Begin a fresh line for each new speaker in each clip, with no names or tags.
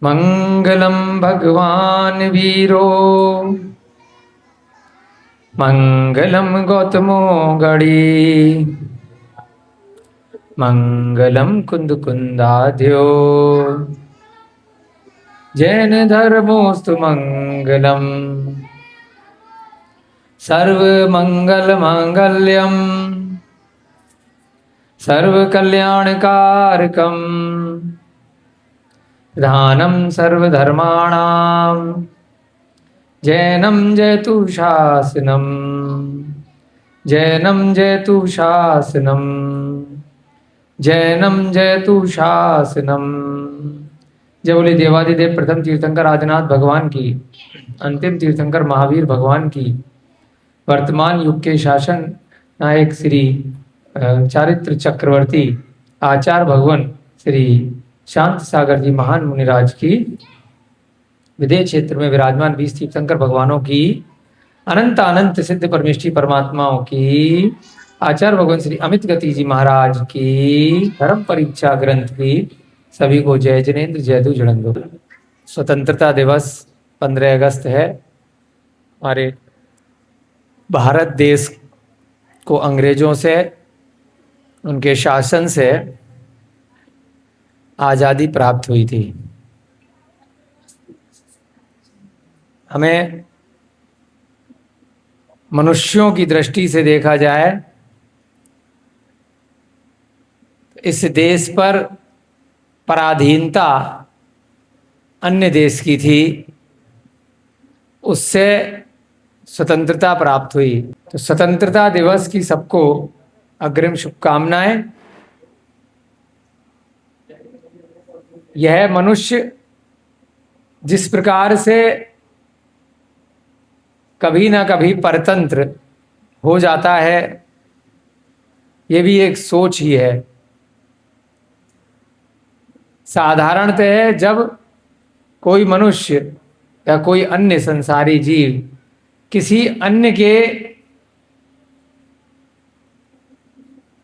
मंगलम भगवान वीरो मंगलम गौतमो गणी मंगलम कुंद कुंदाध्यो जैन धर्मोस्तु मंगलम सर्व मंगल मांगल्यम सर्व कल्याणकारकम प्रधानम सर्वधर्माणां जैनम जयतु शासनम जैनम जयतु शासनम जैनम जयतु शासनम। जय बोले देवादिदेव प्रथम तीर्थंकर आदिनाथ भगवान की, अंतिम तीर्थंकर महावीर भगवान की, वर्तमान युग के शासन नायक श्री चारित्र चक्रवर्ती आचार्य भगवान श्री शांत सागर जी महान मुनिराज की, विदेह क्षेत्र में विराजमान 20 तीर्थंकर भगवानों की, अनंत अनंत सिद्ध परमेष्ठी परमात्माओं की, आचार्य भगवान श्री अमित गति जी महाराज की, धर्म परीक्षा ग्रंथ की सभी को जय जिनेन्द्र जय दु जड़ंदो। स्वतंत्रता दिवस 15 अगस्त है। हमारे भारत देश को अंग्रेजों से, उनके शासन से आज़ादी प्राप्त हुई थी। हमें मनुष्यों की दृष्टि से देखा जाए, इस देश पर पराधीनता अन्य देश की थी, उससे स्वतंत्रता प्राप्त हुई। तो स्वतंत्रता दिवस की सबको अग्रिम शुभकामनाएं। यह मनुष्य जिस प्रकार से कभी ना कभी परतंत्र हो जाता है, ये भी एक सोच ही है। साधारणतः जब कोई मनुष्य या कोई अन्य संसारी जीव किसी अन्य के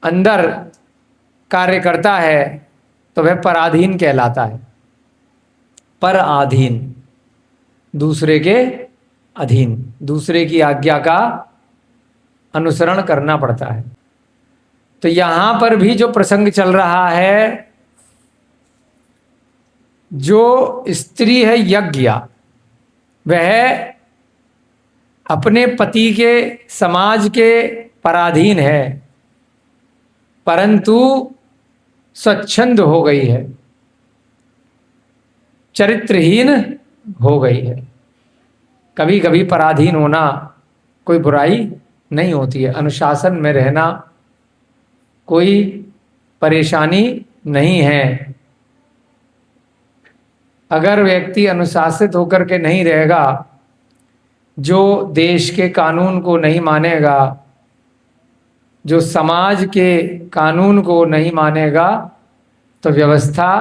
अंदर कार्य करता है तो वह पराधीन कहलाता है। पराधीन, दूसरे के अधीन, दूसरे की आज्ञा का अनुसरण करना पड़ता है। तो यहां पर भी जो प्रसंग चल रहा है, जो स्त्री है यज्ञा, वह अपने पति के समाज के पराधीन है, परंतु स्वच्छंद हो गई है, चरित्रहीन हो गई है। कभी कभी पराधीन होना कोई बुराई नहीं होती है, अनुशासन में रहना कोई परेशानी नहीं है। अगर व्यक्ति अनुशासित होकर के नहीं रहेगा, जो देश के कानून को नहीं मानेगा, जो समाज के कानून को नहीं मानेगा, तो व्यवस्था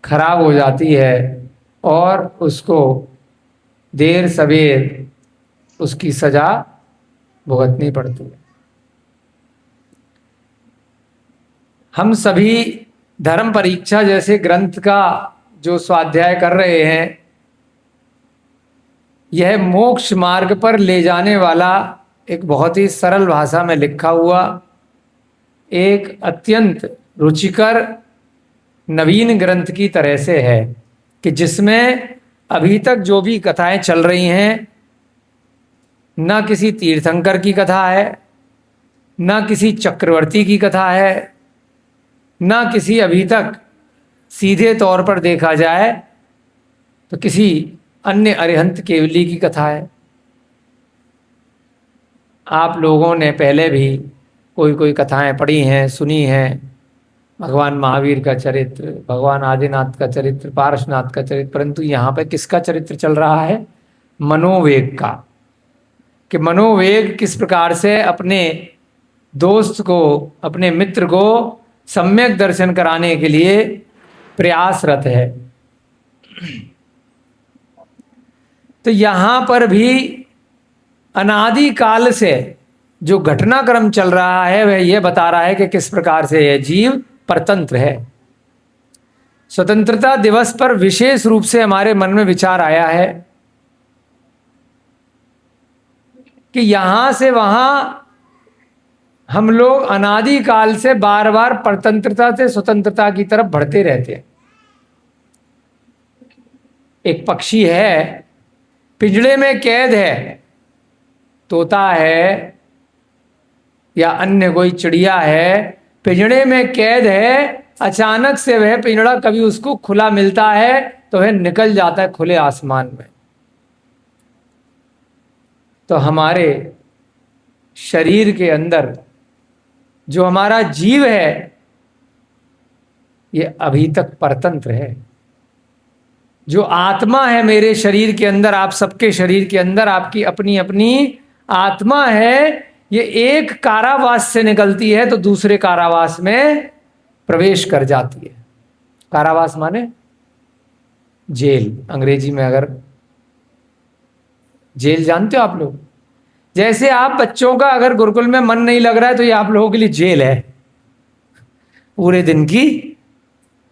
खराब हो जाती है और उसको देर सवेर उसकी सजा भुगतनी पड़ती है। हम सभी धर्म परीक्षा जैसे ग्रंथ का जो स्वाध्याय कर रहे हैं, यह मोक्ष मार्ग पर ले जाने वाला एक बहुत ही सरल भाषा में लिखा हुआ, एक अत्यंत रुचिकर नवीन ग्रंथ की तरह से है, कि जिसमें अभी तक जो भी कथाएं चल रही हैं, ना किसी तीर्थंकर की कथा है, ना किसी चक्रवर्ती की कथा है, ना किसी, अभी तक सीधे तौर पर देखा जाए तो किसी अन्य अरिहंत केवली की कथा है। आप लोगों ने पहले भी कोई कोई कथाएं पढ़ी हैं, सुनी हैं, भगवान महावीर का चरित्र, भगवान आदिनाथ का चरित्र, पार्श्वनाथ का चरित्र, परंतु यहाँ पे किसका चरित्र चल रहा है? मनोवेग का। कि मनोवेग किस प्रकार से अपने दोस्त को, अपने मित्र को सम्यक दर्शन कराने के लिए प्रयासरत है। तो यहाँ पर भी अनादि काल से जो घटनाक्रम चल रहा है, वह यह बता रहा है कि किस प्रकार से यह जीव परतंत्र है। स्वतंत्रता दिवस पर विशेष रूप से हमारे मन में विचार आया है कि यहां से वहां हम लोग अनादिकाल से बार बार परतंत्रता से स्वतंत्रता की तरफ बढ़ते रहते हैं। एक पक्षी है, पिंजड़े में कैद है, तोता है या अन्य कोई चिड़िया है, पिंजड़े में कैद है, अचानक से वह पिंजड़ा कभी उसको खुला मिलता है तो वह निकल जाता है खुले आसमान में। तो हमारे शरीर के अंदर जो हमारा जीव है ये अभी तक परतंत्र है। जो आत्मा है मेरे शरीर के अंदर, आप सबके शरीर के अंदर आपकी अपनी अपनी आत्मा है, ये एक कारावास से निकलती है तो दूसरे कारावास में प्रवेश कर जाती है। कारावास माने जेल, अंग्रेजी में अगर जेल जानते हो आप लोग। जैसे आप बच्चों का अगर गुरुकुल में मन नहीं लग रहा है तो ये आप लोगों के लिए जेल है पूरे दिन की।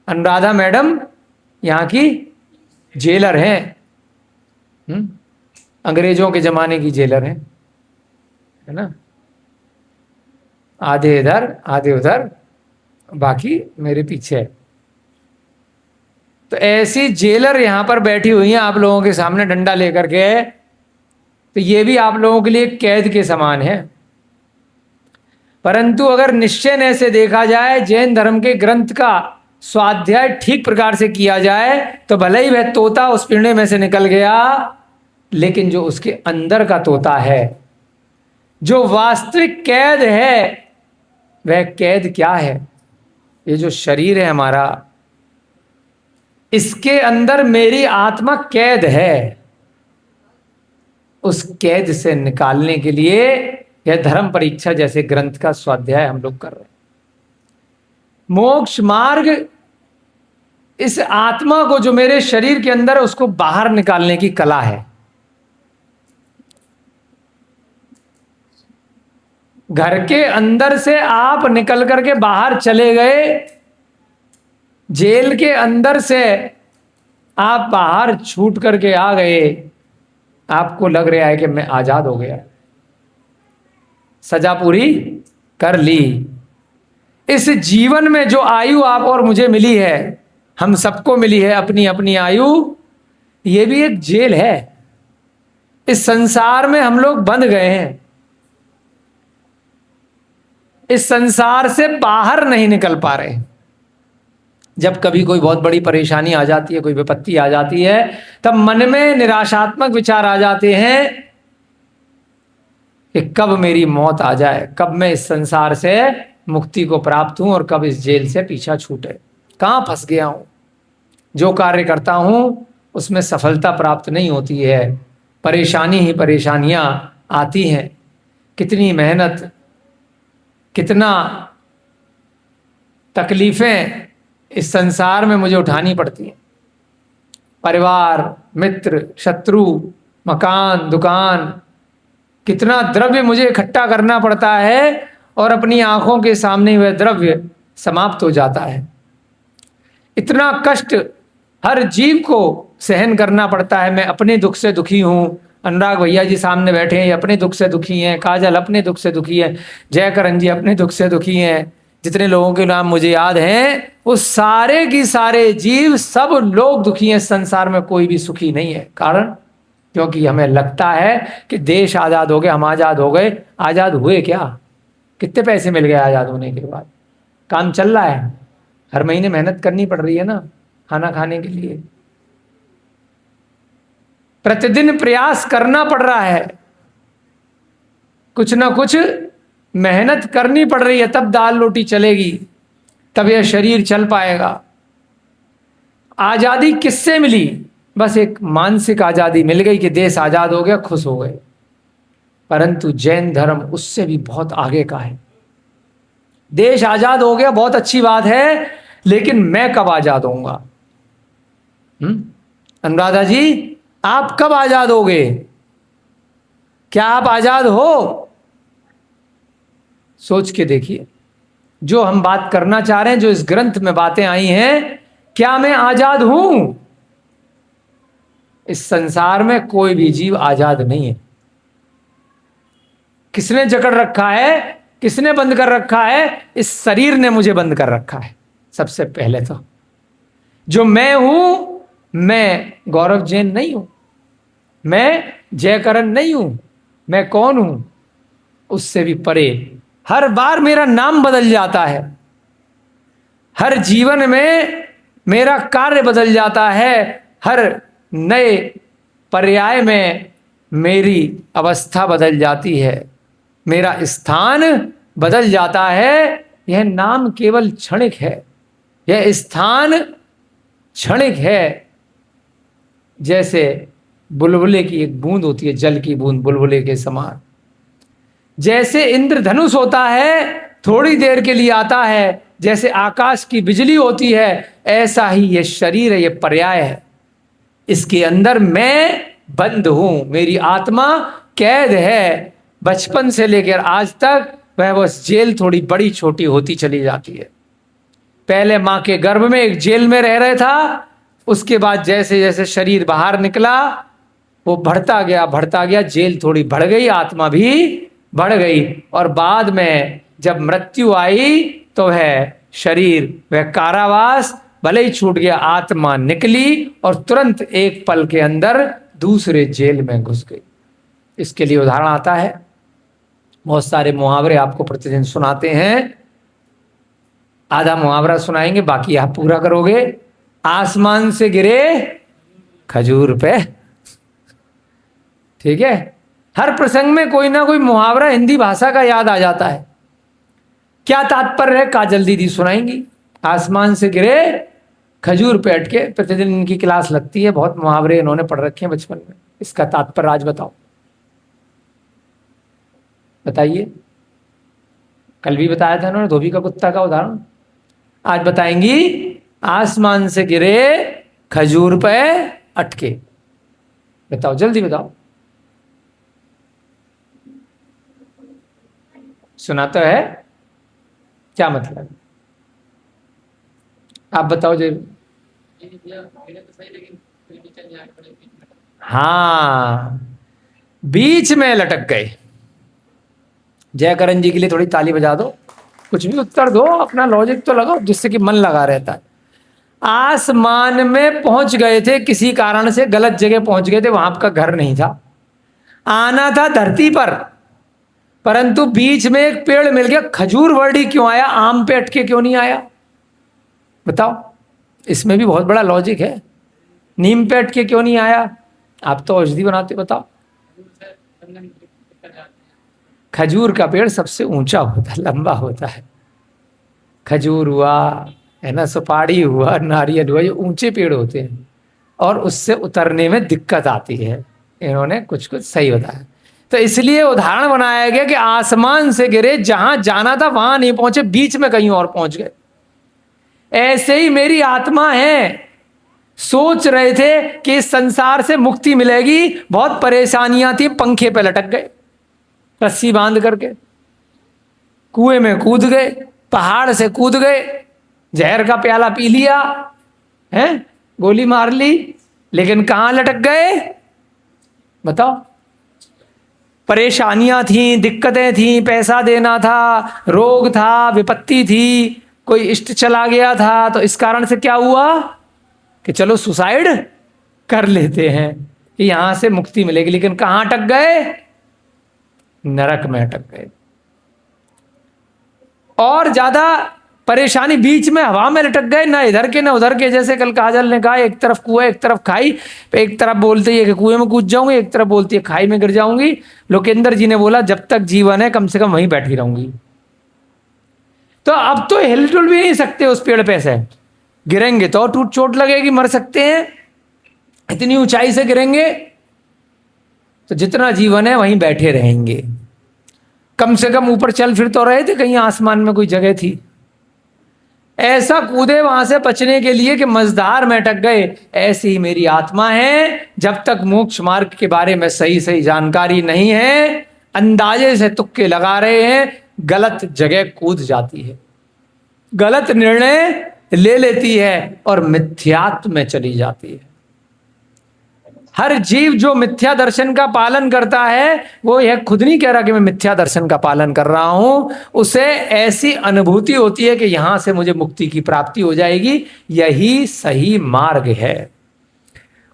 अनुराधा मैडम यहाँ की जेलर हैं, अंग्रेजों के जमाने की जेलर हैं, है ना। आधे इधर आधे उधर, बाकी मेरे पीछे है। तो ऐसी जेलर यहां पर बैठी हुई हैं आप लोगों के सामने डंडा लेकर के। तो ये भी आप लोगों के लिए कैद के समान है। परंतु अगर निश्चय से देखा जाए, जैन धर्म के ग्रंथ का स्वाध्याय ठीक प्रकार से किया जाए तो भले ही वह तोता उस पिंजड़े में से निकल गया, लेकिन जो उसके अंदर का तोता है, जो वास्तविक कैद है, वह कैद क्या है? ये जो शरीर है हमारा, इसके अंदर मेरी आत्मा कैद है। उस कैद से निकालने के लिए यह धर्म परीक्षा जैसे ग्रंथ का स्वाध्याय हम लोग कर रहे हैं। मोक्ष मार्ग इस आत्मा को जो मेरे शरीर के अंदर है उसको बाहर निकालने की कला है। घर के अंदर से आप निकल करके बाहर चले गए, जेल के अंदर से आप बाहर छूट करके आ गए, आपको लग रहा है कि मैं आजाद हो गया, सजा पूरी कर ली। इस जीवन में जो आयु आप और मुझे मिली है, हम सबको मिली है अपनी अपनी आयु, ये भी एक जेल है। इस संसार में हम लोग बंध गए हैं, इस संसार से बाहर नहीं निकल पा रहे। जब कभी कोई बहुत बड़ी परेशानी आ जाती है, कोई विपत्ति आ जाती है, तब मन में निराशात्मक विचार आ जाते हैं कि कब मेरी मौत आ जाए, कब मैं इस संसार से मुक्ति को प्राप्त हूं और कब इस जेल से पीछा छूटे। कहां फंस गया हूं, जो कार्य करता हूं उसमें सफलता प्राप्त नहीं होती है, परेशानी ही परेशानियां आती हैं। कितनी मेहनत, कितना तकलीफें इस संसार में मुझे उठानी पड़ती हैं। परिवार, मित्र, शत्रु, मकान, दुकान, कितना द्रव्य मुझे इकट्ठा करना पड़ता है और अपनी आंखों के सामने वह द्रव्य समाप्त हो जाता है। इतना कष्ट हर जीव को सहन करना पड़ता है। मैं अपने दुख से दुखी हूं, अनुराग भैया जी सामने बैठे हैं, ये अपने दुख से दुखी हैं, काजल अपने दुख से दुखी है, जयकरण जी अपने दुख से दुखी हैं, जितने लोगों के नाम मुझे याद हैं वो सारे की सारे जीव, सब लोग दुखी हैं। संसार में कोई भी सुखी नहीं है। कारण क्योंकि हमें लगता है कि देश आज़ाद हो गया, हम आज़ाद हो गए। आज़ाद हुए क्या? कितने पैसे मिल गए आज़ाद होने के बाद? काम चल रहा है, हर महीने मेहनत करनी पड़ रही है ना खाना खाने के लिए, प्रतिदिन प्रयास करना पड़ रहा है, कुछ ना कुछ मेहनत करनी पड़ रही है, तब दाल रोटी चलेगी, तब यह शरीर चल पाएगा। आजादी किससे मिली? बस एक मानसिक आजादी मिल गई कि देश आजाद हो गया, खुश हो गए। परंतु जैन धर्म उससे भी बहुत आगे का है। देश आजाद हो गया, बहुत अच्छी बात है, लेकिन मैं कब आजाद होऊंगा? अनुराधा जी, आप कब आजाद होगे? क्या आप आजाद हो? सोच के देखिए। जो हम बात करना चाह रहे हैं, जो इस ग्रंथ में बातें आई हैं, क्या मैं आजाद हूं? इस संसार में कोई भी जीव आजाद नहीं है। किसने जकड़ रखा है, किसने बंद कर रखा है? इस शरीर ने मुझे बंद कर रखा है। सबसे पहले तो जो मैं हूं, मैं गौरव जैन नहीं हूं, मैं जयकरण नहीं हूं। मैं कौन हूं? उससे भी परे। हर बार मेरा नाम बदल जाता है, हर जीवन में मेरा कार्य बदल जाता है, हर नए पर्याय में मेरी अवस्था बदल जाती है, मेरा स्थान बदल जाता है। यह नाम केवल क्षणिक है, यह स्थान क्षणिक है। जैसे बुलबुले की एक बूंद होती है, जल की बूंद बुलबुले के समान। जैसे इंद्रधनुष होता है, थोड़ी देर के लिए आता है, जैसे आकाश की बिजली होती है, ऐसा ही ये शरीर है, ये पर्याय है। इसके अंदर मैं बंद हूं, मेरी आत्मा कैद है। बचपन से लेकर आज तक वह बस जेल थोड़ी बड़ी छोटी होती चली जाती है। पहले मां के गर्भ में एक जेल में रह रहा था, उसके बाद जैसे जैसे शरीर बाहर निकला वो बढ़ता गया, जेल थोड़ी बढ़ गई, आत्मा भी बढ़ गई। और बाद में जब मृत्यु आई तो वह शरीर, वह कारावास भले ही छूट गया, आत्मा निकली और तुरंत एक पल के अंदर दूसरे जेल में घुस गई। इसके लिए उदाहरण आता है, बहुत सारे मुहावरे आपको प्रतिदिन सुनाते हैं। आधा मुहावरा सुनाएंगे, बाकी आप पूरा करोगे। आसमान से गिरे खजूर पे, ठीक है। हर प्रसंग में कोई ना कोई मुहावरा हिंदी भाषा का याद आ जाता है। क्या तात्पर्य है? काजल दीदी सुनाएंगी। आसमान से गिरे खजूर पे अटके। प्रतिदिन इनकी क्लास लगती है, बहुत मुहावरे इन्होंने पढ़ रखे हैं बचपन में। इसका तात्पर्य आज बताओ, बताइए। कल भी बताया था इन्होंने धोबी का कुत्ता का उदाहरण, आज बताएंगी आसमान से गिरे खजूर पे अटके। बताओ, जल्दी बताओ। सुना तो है, क्या मतलब? आप बताओ जरूर। हाँ, बीच में लटक गए। जयकरण जी के लिए थोड़ी ताली बजा दो, कुछ भी उत्तर दो, अपना लॉजिक तो लगाओ जिससे कि मन लगा रहता है। आसमान में पहुंच गए थे, किसी कारण से गलत जगह पहुंच गए थे, वहां आपका घर नहीं था, आना था धरती पर, परंतु बीच में एक पेड़ मिल गया। खजूर वर्डी क्यों आया, आम पे अटके क्यों नहीं आया? बताओ, इसमें भी बहुत बड़ा लॉजिक है। नीम पे अटके क्यों नहीं आया? आप तो औषधि बनाते, बताओ। खजूर का पेड़ सबसे ऊंचा होता है, लंबा होता है। खजूर हुआ, है ना, सुपारी हुआ, नारियल हुआ, ये ऊंचे पेड़ होते हैं और उससे उतरने में दिक्कत आती है। इन्होंने कुछ कुछ सही बताया, तो इसलिए उदाहरण बनाया गया कि आसमान से गिरे, जहां जाना था वहां नहीं पहुंचे, बीच में कहीं और पहुंच गए। ऐसे ही मेरी आत्मा है, सोच रहे थे कि इस संसार से मुक्ति मिलेगी, बहुत परेशानियां थी, पंखे पे लटक गए, रस्सी बांध करके कुएं में कूद गए, पहाड़ से कूद गए, जहर का प्याला पी लिया है, गोली मार ली, लेकिन कहां लटक गए? बताओ। परेशानियां थी, दिक्कतें थी, पैसा देना था, रोग था, विपत्ति थी, कोई इष्ट चला गया था, तो इस कारण से क्या हुआ कि चलो सुसाइड कर लेते हैं कि यहां से मुक्ति मिलेगी। लेकिन कहां अटक गए? नरक में अटक गए। और ज्यादा परेशानी, बीच में हवा में लटक गए, ना इधर के ना उधर के। जैसे कल काजल ने कहा, एक तरफ कुआं एक तरफ खाई, एक तरफ बोलती है कि कुएं में कूद जाऊंगी, एक तरफ बोलती है खाई में गिर जाऊंगी। लोकेंद्र जी ने बोला जब तक जीवन है कम से कम वहीं बैठी रहूंगी। तो अब तो हिलजुल भी नहीं सकते उस पेड़ पे से, गिरेंगे तो टूट चोट लगेगी, मर सकते हैं, इतनी ऊंचाई से गिरेंगे। तो जितना जीवन है वहीं बैठे रहेंगे। कम से कम ऊपर चल फिर तो रहे थे, कहीं आसमान में कोई जगह थी। ऐसा कूदे वहां से बचने के लिए कि मझधार में अटक गए। ऐसी ही मेरी आत्मा है, जब तक मोक्ष मार्ग के बारे में सही सही जानकारी नहीं है, अंदाजे से तुक्के लगा रहे हैं, गलत जगह कूद जाती है, गलत निर्णय ले लेती है और मिथ्यात्व में चली जाती है। हर जीव जो मिथ्या दर्शन का पालन करता है वो यह खुद नहीं कह रहा कि मैं मिथ्या दर्शन का पालन कर रहा हूं, उसे ऐसी अनुभूति होती है कि यहां से मुझे मुक्ति की प्राप्ति हो जाएगी, यही सही मार्ग है।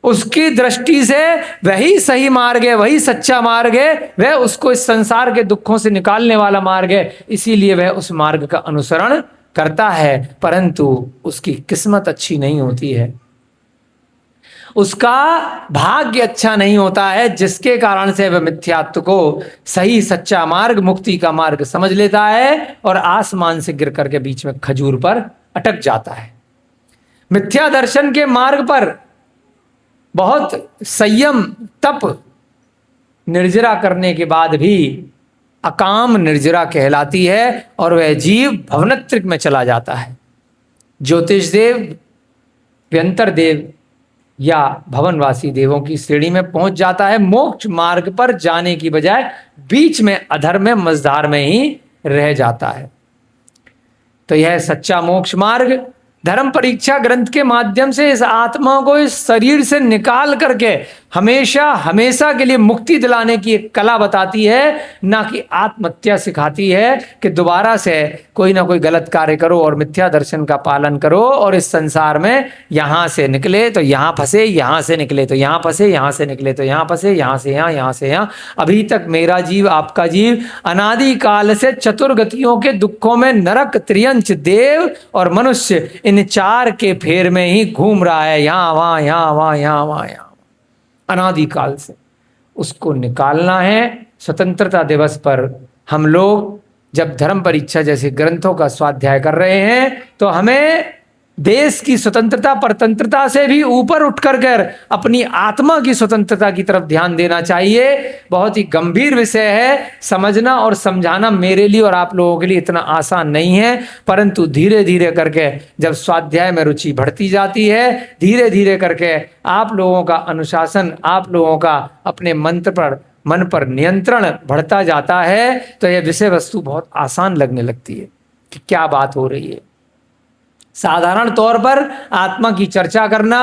उसकी दृष्टि से वही सही मार्ग है, वही सच्चा मार्ग है, वह उसको इस संसार के दुखों से निकालने वाला मार्ग है, इसीलिए वह उस मार्ग का अनुसरण करता है। परंतु उसकी किस्मत अच्छी नहीं होती है, उसका भाग्य अच्छा नहीं होता है, जिसके कारण से वह मिथ्यात्व को सही सच्चा मार्ग, मुक्ति का मार्ग समझ लेता है और आसमान से गिर करके बीच में खजूर पर अटक जाता है। मिथ्या दर्शन के मार्ग पर बहुत संयम तप निर्जरा करने के बाद भी अकाम निर्जरा कहलाती है और वह जीव भवनत्रिक में चला जाता है। ज्योतिष देव, व्यंतर देव या भवनवासी देवों की श्रेणी में पहुंच जाता है। मोक्ष मार्ग पर जाने की बजाय बीच में अधर्म में, मझधार में ही रह जाता है। तो यह सच्चा मोक्ष मार्ग धर्म परीक्षा ग्रंथ के माध्यम से इस आत्मा को इस शरीर से निकाल करके हमेशा हमेशा के लिए मुक्ति दिलाने की एक कला बताती है, ना कि आत्महत्या सिखाती है कि दोबारा से कोई ना कोई गलत कार्य करो और मिथ्या दर्शन का पालन करो और इस संसार में यहां से निकले तो यहां फंसे, यहां से निकले तो यहां फंसे, यहां से निकले तो यहां फंसे, यहां से यहां, यहां से यहां। अभी तक मेरा जीव, आपका जीव अनादि काल से चतुर्गतियों के दुखों में नरक, त्रियंच, देव और मनुष्य इन चार के फेर में ही घूम रहा है, यहां वहां, यहां वहां, यहां वहां, यहां अनादि काल से। उसको निकालना है। स्वतंत्रता दिवस पर हम लोग जब धर्म परीक्षा जैसे ग्रंथों का स्वाध्याय कर रहे हैं तो हमें देश की स्वतंत्रता परतंत्रता से भी ऊपर उठ कर अपनी आत्मा की स्वतंत्रता की तरफ ध्यान देना चाहिए। बहुत ही गंभीर विषय है, समझना और समझाना मेरे लिए और आप लोगों के लिए इतना आसान नहीं है, परंतु धीरे धीरे करके जब स्वाध्याय में रुचि बढ़ती जाती है, धीरे धीरे करके आप लोगों का अनुशासन, आप लोगों का अपने मन पर नियंत्रण बढ़ता जाता है, तो यह विषय वस्तु बहुत आसान लगने लगती है कि क्या बात हो रही है। साधारण तौर पर आत्मा की चर्चा करना,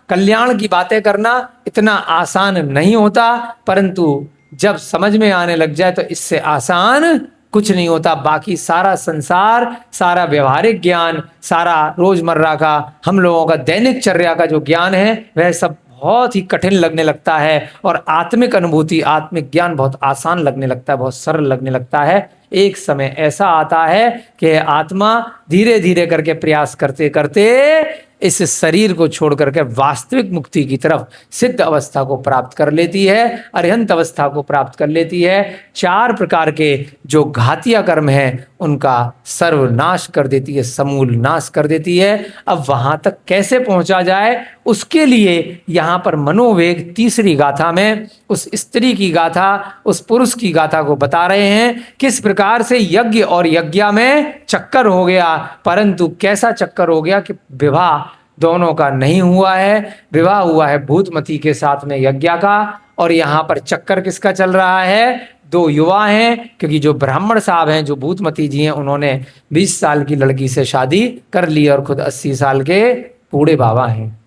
कल्याण की बातें करना इतना आसान नहीं होता, परंतु जब समझ में आने लग जाए तो इससे आसान कुछ नहीं होता। बाकी सारा संसार, सारा व्यवहारिक ज्ञान, सारा रोजमर्रा का हम लोगों का दैनिक चर्या का जो ज्ञान है वह सब बहुत ही कठिन लगने लगता है और आत्मिक अनुभूति, आत्मिक ज्ञान बहुत आसान लगने लगता है, बहुत सरल लगने लगता है। एक समय ऐसा आता है कि आत्मा धीरे धीरे करके प्रयास करते करते इस शरीर को छोड़ करके वास्तविक मुक्ति की तरफ, सिद्ध अवस्था को प्राप्त कर लेती है, अरिहंत अवस्था को प्राप्त कर लेती है। 4 प्रकार के जो घातिया कर्म है उनका सर्वनाश कर देती है, समूल नाश कर देती है। अब वहां तक कैसे पहुंचा जाए, उसके लिए यहां पर मनोवेग तीसरी गाथा में उस स्त्री की गाथा, उस पुरुष की गाथा को बता रहे हैं, किस प्रकार से यज्ञ और यज्ञा में चक्कर हो गया, परंतु कैसा चक्कर हो गया कि विवाह दोनों का नहीं हुआ है। विवाह हुआ है भूतमती के साथ में यज्ञा का, और यहां पर चक्कर किसका चल रहा है, 2 युवा हैं, क्योंकि जो ब्राह्मण साहब हैं, जो भूतमती जी हैं, उन्होंने 20 साल की लड़की से शादी कर ली और खुद 80 साल के बूढ़े बाबा हैं।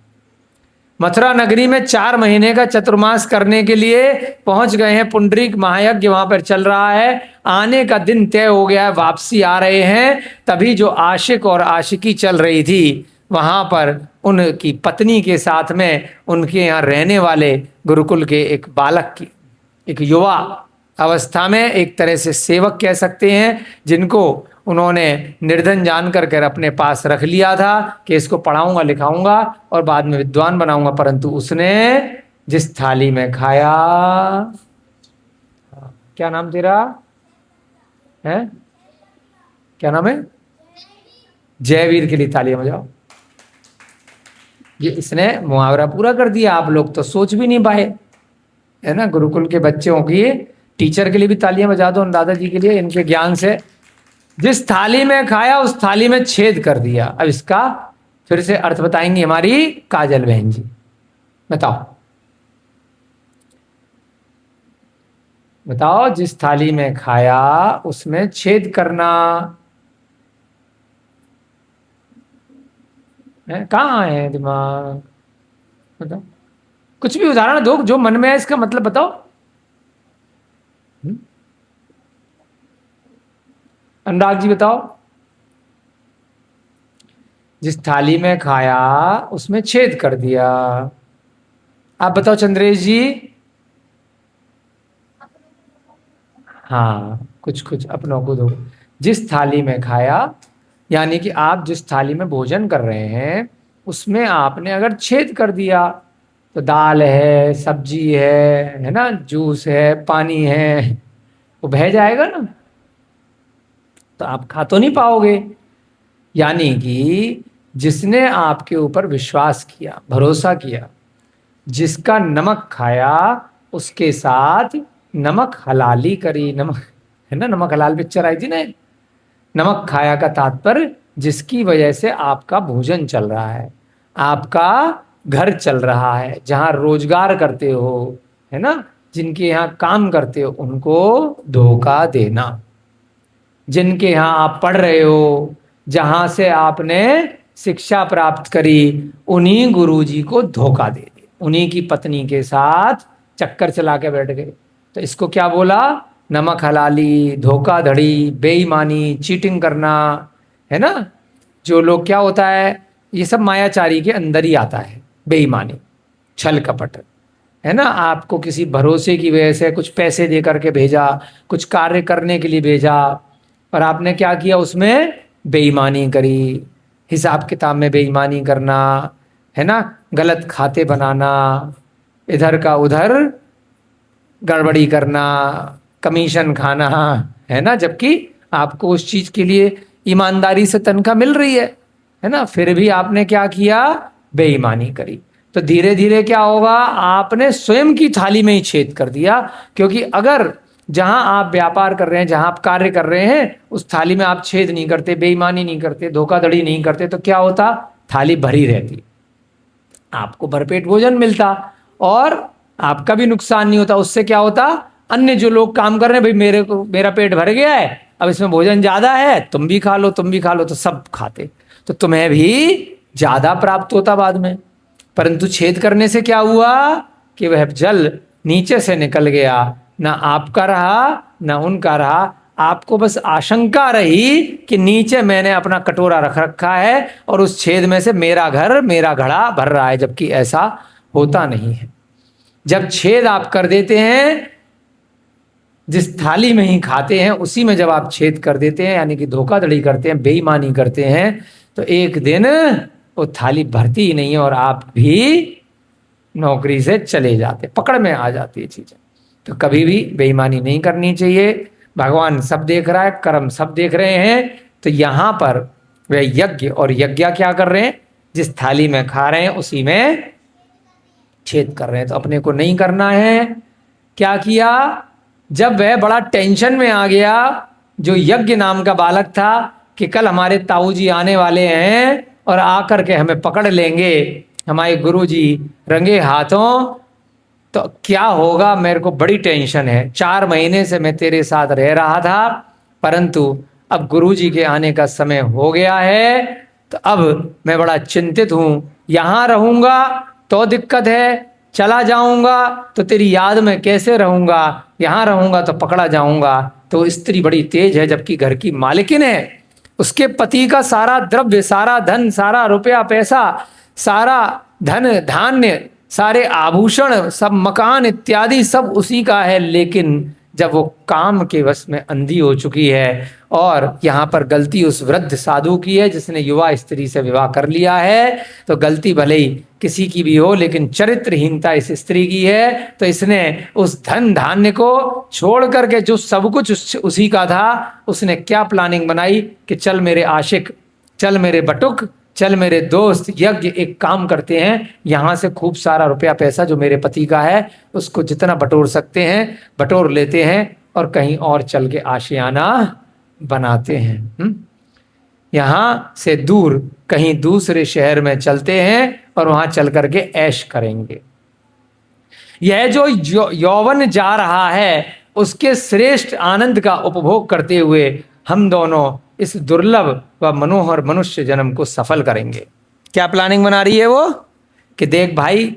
मथुरा नगरी में 4 महीने का चतुर्मास करने के लिए पहुंच गए हैं। पुंडरीक महायज्ञ वहां पर चल रहा है, आने का दिन तय हो गया है, वापसी आ रहे हैं। तभी जो आशिक और आशिकी चल रही थी वहां पर उनकी पत्नी के साथ में उनके यहाँ रहने वाले गुरुकुल के एक बालक की, एक युवा अवस्था में, एक तरह से सेवक कह सकते हैं, जिनको उन्होंने निर्धन जान कर अपने पास रख लिया था कि इसको पढ़ाऊंगा लिखाऊंगा और बाद में विद्वान बनाऊंगा। परंतु उसने जिस थाली में खाया, क्या नाम तेरा है, क्या नाम है, जयवीर के लिए तालियां बजाओ। ये इसने मुहावरा पूरा कर दिया, आप लोग तो सोच भी नहीं पाए, है ना। गुरुकुल के बच्चों की, टीचर के लिए भी तालियां बजा दो, दादाजी के लिए, इनके ज्ञान से। जिस थाली में खाया उस थाली में छेद कर दिया। अब इसका फिर से अर्थ बताएंगी हमारी काजल बहन जी, बताओ बताओ। जिस थाली में खाया उसमें छेद करना, है, कहाँ है दिमाग? बताओ, कुछ भी उदाहरण दो जो मन में है, इसका मतलब बताओ। हम्म? अनुराग जी बताओ। जिस थाली में खाया उसमें छेद कर दिया। आप बताओ चंद्रेश जी। हाँ, कुछ कुछ अपनों को दो। जिस थाली में खाया, यानी कि आप जिस थाली में भोजन कर रहे हैं उसमें आपने अगर छेद कर दिया, तो दाल है, सब्जी है ना, जूस है, पानी है, वो बह जाएगा ना, तो आप खा तो नहीं पाओगे। यानी कि जिसने आपके ऊपर विश्वास किया, भरोसा किया, जिसका नमक खाया, उसके साथ नमक हलाली करी। नमक है ना, नमक हलाल पिक्चर आई थी ना। नमक खाया का तात्पर्य जिसकी वजह से आपका भोजन चल रहा है, आपका घर चल रहा है, जहां रोजगार करते हो, है ना, जिनके यहाँ काम करते हो, उनको धोखा देना। जिनके यहाँ आप पढ़ रहे हो, जहां से आपने शिक्षा प्राप्त करी, उन्हीं गुरुजी को धोखा दे दिया, उन्हीं की पत्नी के साथ चक्कर चला के बैठ गए। तो इसको क्या बोला? नमक हलाली, धोखाधड़ी, बेईमानी, चीटिंग करना, है ना। जो लोग, क्या होता है, ये सब मायाचारी के अंदर ही आता है। बेईमानी, छल कपट, है ना। आपको किसी भरोसे की वजह से कुछ पैसे दे करके भेजा, कुछ कार्य करने के लिए भेजा, और आपने क्या किया, उसमें बेईमानी करी। हिसाब किताब में बेईमानी करना, है ना, गलत खाते बनाना, इधर का उधर गड़बड़ी करना, कमीशन खाना, है ना, जबकि आपको उस चीज के लिए ईमानदारी से तनख्वाह मिल रही है ना, फिर भी आपने क्या किया, बेईमानी करी। तो धीरे धीरे क्या होगा, आपने स्वयं की थाली में ही छेद कर दिया। क्योंकि अगर जहां आप व्यापार कर रहे हैं, जहां आप कार्य कर रहे हैं, उस थाली में आप छेद नहीं करते, बेईमानी नहीं करते, धोखाधड़ी नहीं करते, तो क्या होता, थाली भरी रहती, आपको भरपेट भोजन मिलता, और आपका भी नुकसान नहीं होता। उससे क्या होता, अन्य जो लोग काम कर रहे हैं, भाई मेरे को, मेरा पेट भर गया है, अब इसमें भोजन ज्यादा है, तुम भी खा लो, तुम भी खा लो, तो सब खाते, तो तुम्हें भी ज्यादा प्राप्त होता बाद में। परंतु छेद करने से क्या हुआ कि वह जल नीचे से निकल गया, ना आपका रहा ना उनका रहा। आपको बस आशंका रही कि नीचे मैंने अपना कटोरा रख रखा है और उस छेद में से मेरा घर, मेरा घड़ा भर रहा है, जबकि ऐसा होता नहीं है। जब छेद आप कर देते हैं, जिस थाली में ही खाते हैं उसी में जब आप छेद कर देते हैं, यानी कि धोखाधड़ी करते हैं, बेईमानी करते हैं, तो एक दिन वो थाली भरती ही नहीं है और आप भी नौकरी से चले जाते, पकड़ में आ जाती है चीजें। तो कभी भी बेईमानी नहीं करनी चाहिए। भगवान सब देख रहा है, कर्म सब देख रहे हैं। तो यहां पर वे यज्ञ और यज्ञ क्या कर रहे हैं, जिस थाली में खा रहे हैं उसी में छेद कर रहे हैं, तो अपने को नहीं करना है। क्या किया, जब वह बड़ा टेंशन में आ गया, जो यज्ञ नाम का बालक था, कि कल हमारे ताऊ जी आने वाले हैं और आकर के हमें पकड़ लेंगे, हमारे गुरु जी रंगे हाथों, तो क्या होगा, मेरे को बड़ी टेंशन है। 4 महीने से मैं तेरे साथ रह रहा था, परंतु अब गुरु जी के आने का समय हो गया है, तो अब मैं बड़ा चिंतित हूं। यहां रहूंगा तो दिक्कत है, चला जाऊंगा तो तेरी याद में कैसे रहूंगा, यहां रहूंगा तो पकड़ा जाऊंगा। तो स्त्री बड़ी तेज है, जबकि घर की मालिकिन है। उसके पति का सारा द्रव्य, सारा धन, सारा रुपया पैसा, सारा धन धान्य, सारे आभूषण, सब मकान इत्यादि सब उसी का है, लेकिन जब वो काम के वश में अंधी हो चुकी है, और यहाँ पर गलती उस वृद्ध साधु की है जिसने युवा स्त्री से विवाह कर लिया है, तो गलती भले ही किसी की भी हो, लेकिन चरित्रहीनता इस स्त्री की है। तो इसने उस धन धान्य को छोड़ करके, जो सब कुछ उसी का था, उसने क्या प्लानिंग बनाई कि चल मेरे आशिक, चल मेरे बटुक, चल मेरे दोस्त, यज्ञ एक काम करते हैं, यहां से खूब सारा रुपया पैसा जो मेरे पति का है उसको जितना बटोर सकते हैं बटोर लेते हैं, और कहीं और चल के आशियाना बनाते हैं। यहां से दूर कहीं दूसरे शहर में चलते हैं और वहां चल करके ऐश करेंगे। यह जो यौवन जा रहा है, उसके श्रेष्ठ आनंद का उपभोग करते हुए हम दोनों इस दुर्लभ व मनोहर मनुष्य जन्म को सफल करेंगे। क्या प्लानिंग बना रही है वो कि देख भाई,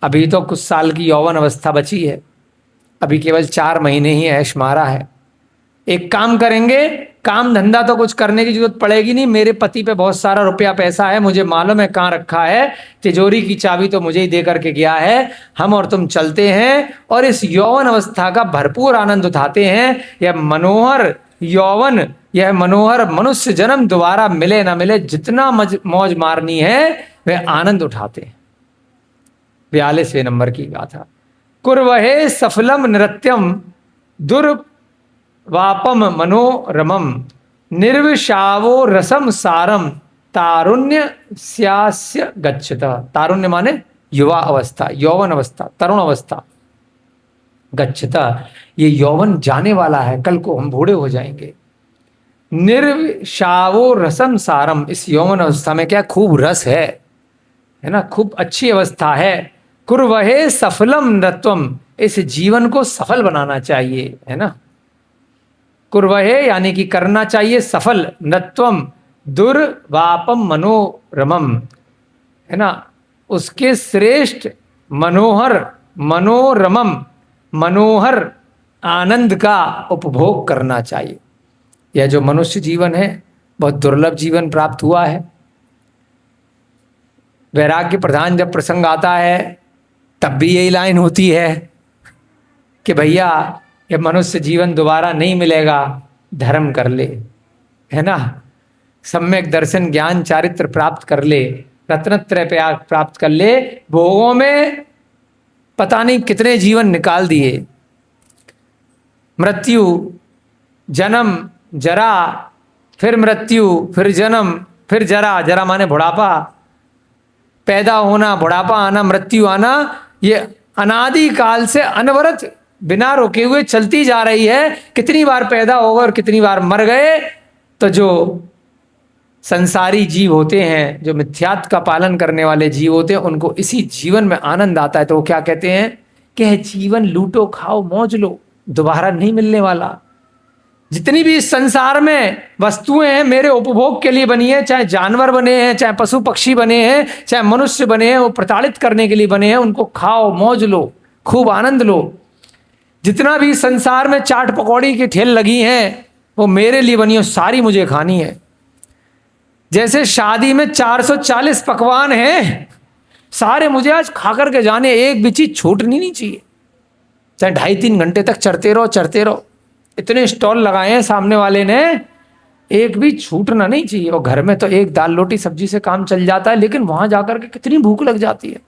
अभी तो कुछ साल की यौवन अवस्था बची है, अभी केवल 4 महीने ही ऐश मारा है, एक काम करेंगे, काम धंधा तो कुछ करने की जरूरत पड़ेगी नहीं, मेरे पति पे बहुत सारा रुपया पैसा है, मुझे मालूम है कहाँ रखा है, तिजोरी की चाबी तो मुझे ही दे करके गया है, हम और तुम चलते हैं और इस यौवन अवस्था का भरपूर आनंद उठाते हैं। यह मनोहर यौवन, यह मनोहर मनुष्य जन्म दोबारा मिले ना मिले, जितना मौज मारनी है वह आनंद उठाते हैं। 42वें नंबर की गाथा। कुर्वहे सफलम नृत्यम दुर्वापम मनोरमम निर्विषावो रसम सारम तारुण्य स्यास्य गच्छता। तारुण्य माने युवा अवस्था, यौवन अवस्था, तरुण अवस्था। गच्छता, ये यौवन जाने वाला है, कल को हम बूढ़े हो जाएंगे। निर्विषावो रसम सारम, इस यौवन अवस्था में क्या खूब रस है ना, खूब अच्छी अवस्था है। कुर्वहे सफलम नृत्यम, इस जीवन को सफल बनाना चाहिए, है ना। कुर्वहे यानी कि करना चाहिए सफल, नृत्यम दुर्वापम मनोरमम, है ना, उसके श्रेष्ठ मनोहर, मनोरमम मनोहर आनंद का उपभोग करना चाहिए। यह जो मनुष्य जीवन है बहुत दुर्लभ जीवन प्राप्त हुआ है। वैराग्य प्रधान जब प्रसंग आता है तब भी यही लाइन होती है कि भैया ये मनुष्य जीवन दोबारा नहीं मिलेगा, धर्म कर ले, है ना, सम्यक दर्शन ज्ञान चारित्र प्राप्त कर ले, रत्नत्रय प्राप्त कर ले। भोगों में पता नहीं कितने जीवन निकाल दिए, मृत्यु, जन्म, जरा, फिर मृत्यु, फिर जन्म, फिर जरा, जरा माने बुढ़ापा, पैदा होना, बुढ़ापा आना, मृत्यु आना, ये अनादि काल से अनवरत बिना रुके हुए चलती जा रही है। कितनी बार पैदा हो गए और कितनी बार मर गए। तो जो संसारी जीव होते हैं, जो मिथ्यात्व का पालन करने वाले जीव होते हैं, उनको इसी जीवन में आनंद आता है। तो वो क्या कहते हैं कि जीवन लूटो खाओ मौज लो, दोबारा नहीं मिलने वाला। जितनी भी इस संसार में वस्तुएं हैं मेरे उपभोग के लिए बनी है, चाहे जानवर बने हैं, चाहे पशु पक्षी बने हैं, चाहे मनुष्य बने हैं, वो प्रताड़ित करने के लिए बने हैं। उनको खाओ मौज लो, खूब आनंद लो। जितना भी संसार में चाट पकौड़ी की ठेल लगी हैं वो मेरे लिए बनी है, सारी मुझे खानी है। जैसे शादी में 440 पकवान हैं, सारे मुझे आज खा करके जाने, एक भी चीज छूटनी नहीं चाहिए। चाहे 2.5-3 घंटे तक चढ़ते रहो चढ़ते रहो। इतने स्टॉल लगाए हैं सामने वाले ने, एक भी छूटना नहीं चाहिए। और घर में तो एक दाल रोटी सब्जी से काम चल जाता है, लेकिन वहां जाकर के कितनी भूख लग जाती है।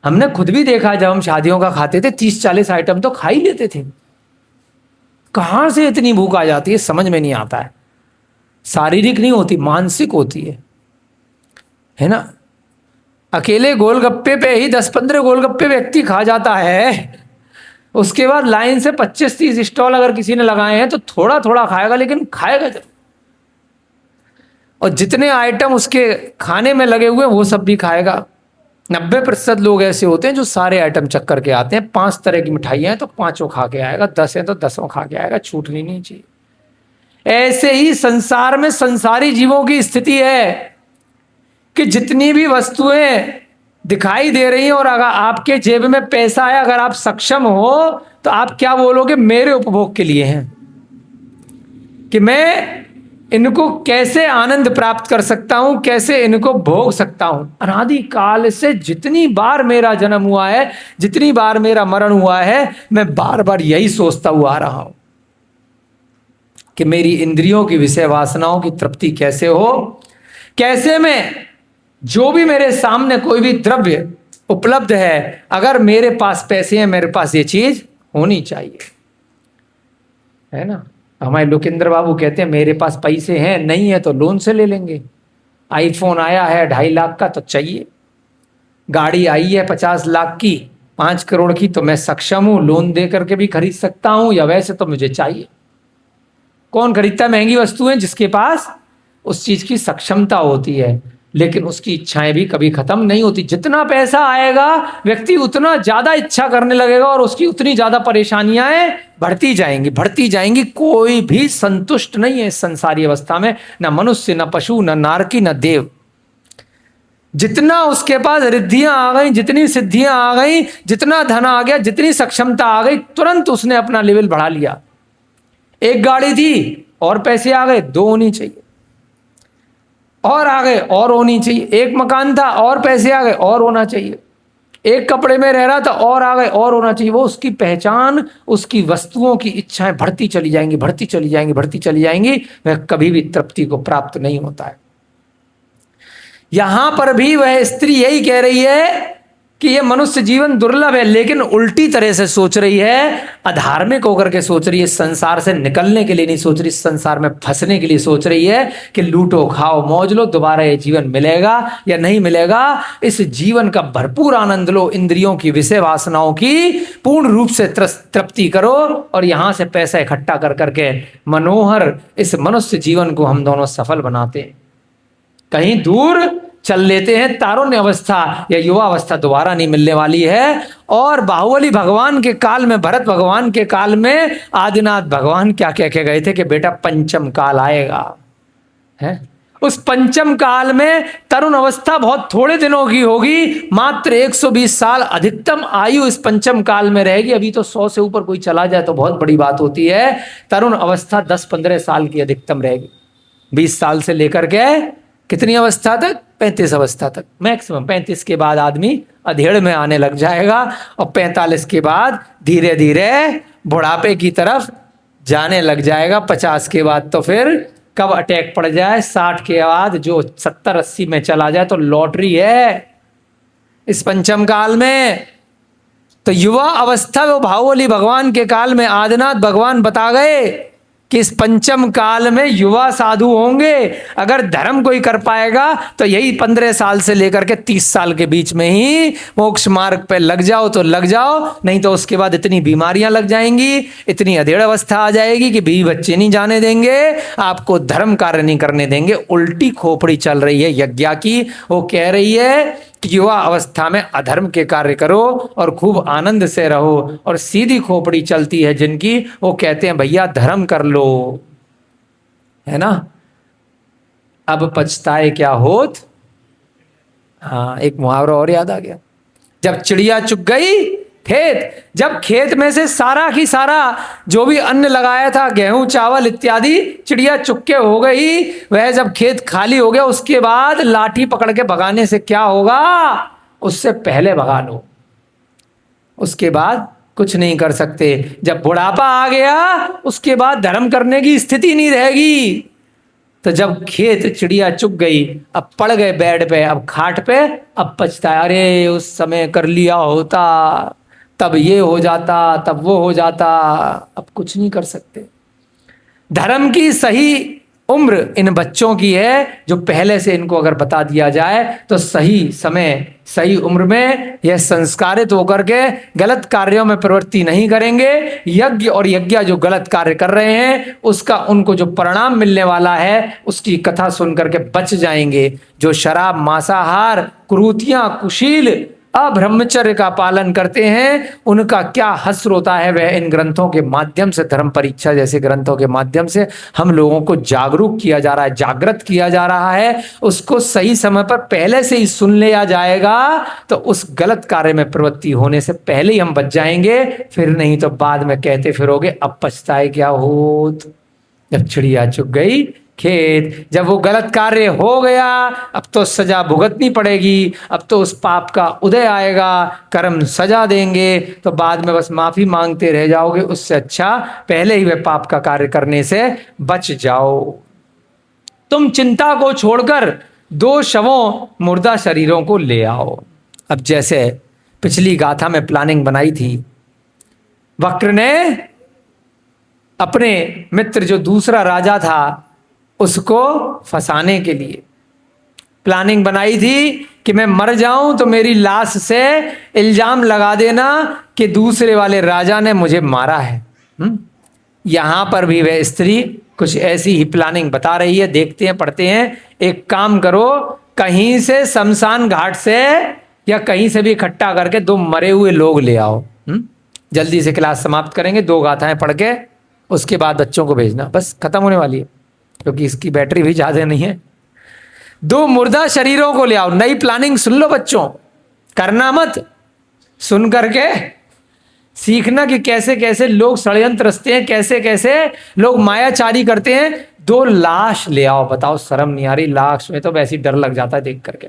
हमने खुद भी देखा, जब हम शादियों का खाते थे 30-40 आइटम तो खा ही लेते थे। कहां से इतनी भूख आ जाती है समझ में नहीं आता है। शारीरिक नहीं होती, मानसिक होती है ना। अकेले गोलगप्पे पे ही 10-15 गोलगप्पे व्यक्ति खा जाता है, उसके बाद लाइन से 25-30 स्टॉल अगर किसी ने लगाए हैं तो थोड़ा थोड़ा खाएगा, लेकिन खाएगा जरूर। और जितने आइटम उसके खाने में लगे हुए वो सब भी खाएगा। 90% लोग ऐसे होते हैं जो सारे आइटम चख करके आते हैं। 5 तरह की मिठाइयाँ हैं तो 5 खा के आएगा, 10 है तो 10 खा के आएगा, छूटनी नहीं चाहिए। ऐसे ही संसार में संसारी जीवों की स्थिति है कि जितनी भी वस्तुएं दिखाई दे रही हैं और अगर आपके जेब में पैसा है, अगर आप सक्षम हो तो आप क्या बोलोगे, मेरे उपभोग के लिए हैं, कि मैं इनको कैसे आनंद प्राप्त कर सकता हूं, कैसे इनको भोग सकता हूं। अनादि काल से जितनी बार मेरा जन्म हुआ है, जितनी बार मेरा मरण हुआ है, मैं बार बार यही सोचता हुआ आ रहा हूं कि मेरी इंद्रियों की विषय वासनाओं की तृप्ति कैसे हो, कैसे मैं जो भी मेरे सामने कोई भी द्रव्य उपलब्ध है, अगर मेरे पास पैसे हैं, मेरे पास ये चीज होनी चाहिए, है ना। हमारे लोकेंद्र बाबू कहते हैं मेरे पास पैसे हैं, नहीं है तो लोन से ले लेंगे। आईफोन आया है 2.5 लाख का तो चाहिए, गाड़ी आई है 50 लाख की, 5 करोड़ की, तो मैं सक्षम हूं, लोन दे करके भी खरीद सकता हूं, या वैसे तो मुझे चाहिए। कौन खरीदता है महंगी वस्तुएं? जिसके पास उस चीज की सक्षमता होती है। लेकिन उसकी इच्छाएं भी कभी खत्म नहीं होती। जितना पैसा आएगा व्यक्ति उतना ज्यादा इच्छा करने लगेगा और उसकी उतनी ज्यादा परेशानियां बढ़ती जाएंगी। कोई भी संतुष्ट नहीं है इस संसारी अवस्था में, ना मनुष्य, ना पशु, ना नारकी, ना देव। जितना उसके पास रिद्धियां आ गई, जितनी सिद्धियां आ गई, जितना धन आ गया, जितनी सक्षमता आ गई, तुरंत उसने अपना लेवल बढ़ा लिया। एक गाड़ी थी और पैसे आ गए, दो होनी चाहिए, और आ गए और होनी चाहिए। एक मकान था और पैसे आ गए, और होना चाहिए। एक कपड़े में रह रहा था और आ गए, और होना चाहिए। वो उसकी पहचान, उसकी वस्तुओं की इच्छाएं बढ़ती चली जाएंगी, वह कभी भी तृप्ति को प्राप्त नहीं होता है। यहां पर भी वह स्त्री यही कह रही है कि यह मनुष्य जीवन दुर्लभ है, लेकिन उल्टी तरह से सोच रही है, अधार्मिक होकर के सोच रही है। संसार से निकलने के लिए नहीं सोच रही, संसार में फंसने के लिए सोच रही है कि लूटो खाओ मौज लो, दोबारा ये जीवन मिलेगा या नहीं मिलेगा। इस जीवन का भरपूर आनंद लो, इंद्रियों की विषय वासनाओं की पूर्ण रूप से तृप्ति करो, और यहां से पैसा इकट्ठा कर करके मनोहर इस मनुष्य जीवन को हम दोनों सफल बनाते हैं, कहीं दूर चल लेते हैं। तारुण्य अवस्था या युवा अवस्था दोबारा नहीं मिलने वाली है। और बाहुबली भगवान के काल में, भरत भगवान के काल में आदिनाथ भगवान क्या कह के गए थे कि बेटा पंचम काल आएगा है। उस पंचम काल में तरुण अवस्था बहुत थोड़े दिनों की होगी, मात्र 120 साल अधिकतम आयु इस पंचम काल में रहेगी। अभी तो 100 से ऊपर कोई चला जाए तो बहुत बड़ी बात होती है। तरुण अवस्था 10-15 साल की अधिकतम रहेगी। 20 साल से लेकर के कितनी अवस्था तक? 35 अवस्था तक मैक्सिमम। 35 के बाद आदमी अधेड़ में आने लग जाएगा, और 45 के बाद धीरे धीरे बुढ़ापे की तरफ जाने लग जाएगा। 50 के बाद तो फिर कब अटैक पड़ जाए, 60 के बाद जो 70-80 में चला जाए तो लॉटरी है इस पंचम काल में। तो युवा अवस्था वो बाहुबली भगवान के काल में आदिनाथ भगवान बता गए कि इस पंचम काल में युवा साधु होंगे। अगर धर्म कोई कर पाएगा तो यही 15 साल से लेकर के 30 साल के बीच में ही मोक्ष मार्ग पे लग जाओ तो लग जाओ, नहीं तो उसके बाद इतनी बीमारियां लग जाएंगी, इतनी अधेड़ अवस्था आ जाएगी कि बीवी बच्चे नहीं जाने देंगे, आपको धर्म कार्य नहीं करने देंगे। उल्टी खोपड़ी चल रही है यज्ञा की। वो कह रही है कि युवा अवस्था में अधर्म के कार्य करो और खूब आनंद से रहो, और सीधी खोपड़ी चलती है जिनकी, वो कहते हैं भैया धर्म कर लो, है ना। अब पछताए क्या होत। हाँ, एक मुहावरा और याद आ गया, जब चिड़िया चुग गई खेत। जब खेत में से सारा की सारा जो भी अन्न लगाया था, गेहूं चावल इत्यादि, चिड़िया चुक्के हो गई, वह जब खेत खाली हो गया, उसके बाद लाठी पकड़ के भगाने से क्या होगा? उससे पहले भगा लो, उसके बाद कुछ नहीं कर सकते। जब बुढ़ापा आ गया उसके बाद धर्म करने की स्थिति नहीं रहेगी। तो जब खेत चिड़िया चुग गई, अब पड़ गए बेड पे, अब खाट पे, अब पछता, अरे उस समय कर लिया होता, तब ये हो जाता, तब वो हो जाता। अब कुछ नहीं कर सकते। धर्म की सही उम्र इन बच्चों की है, जो पहले से इनको अगर बता दिया जाए तो सही समय सही उम्र में यह संस्कारित होकर के गलत कार्यों में प्रवृत्ति नहीं करेंगे। यज्ञ और यज्ञ जो गलत कार्य कर रहे हैं उसका उनको जो परिणाम मिलने वाला है उसकी कथा सुन करके बच जाएंगे। जो शराब, मांसाहार, कुरीतियां, कुशील, अब्रह्मचर्य का पालन करते हैं, उनका क्या हश्र होता है। वह इन ग्रंथों के माध्यम से, धर्म परीक्षा जैसे ग्रंथों के माध्यम से हम लोगों को जागरूक किया जा रहा है, जागृत किया जा रहा है। उसको सही समय पर पहले से ही सुन लिया जाएगा तो उस गलत कार्य में प्रवृत्ति होने से पहले ही हम बच जाएंगे। फिर नहीं तो बाद में कहते फिरोगे अब पछताए क्या होत। जब चिड़िया चुग गई खेत, जब वो गलत कार्य हो गया, अब तो सजा भुगतनी पड़ेगी, अब तो उस पाप का उदय आएगा, कर्म सजा देंगे, तो बाद में बस माफी मांगते रह जाओगे। उससे अच्छा पहले ही वह पाप का कार्य करने से बच जाओ। तुम चिंता को छोड़कर 2 शवों मुर्दा शरीरों को ले आओ। अब जैसे पिछली गाथा में प्लानिंग बनाई थी, वक्र ने अपने मित्र जो दूसरा राजा था उसको फंसाने के लिए प्लानिंग बनाई थी कि मैं मर जाऊं तो मेरी लाश से इल्जाम लगा देना कि दूसरे वाले राजा ने मुझे मारा है। यहां पर भी वह स्त्री कुछ ऐसी ही प्लानिंग बता रही है। देखते हैं, पढ़ते हैं। एक काम करो, कहीं से शमशान घाट से या कहीं से भी इकट्ठा करके 2 मरे हुए लोग ले आओ। जल्दी से क्लास समाप्त करेंगे, 2 गाथाएं पढ़ के उसके बाद बच्चों को भेजना, बस खत्म होने वाली है क्योंकि इसकी बैटरी भी ज्यादा नहीं है। 2 मुर्दा शरीरों को ले आओ। नई प्लानिंग सुन लो बच्चों, करना मत, सुन करके सीखना कि कैसे कैसे लोग षड्यंत्र रचते हैं, कैसे कैसे लोग मायाचारी करते हैं। 2 लाश ले आओ। बताओ शर्म नहीं आ रही? लाश में तो वैसे ही डर लग जाता है देख करके।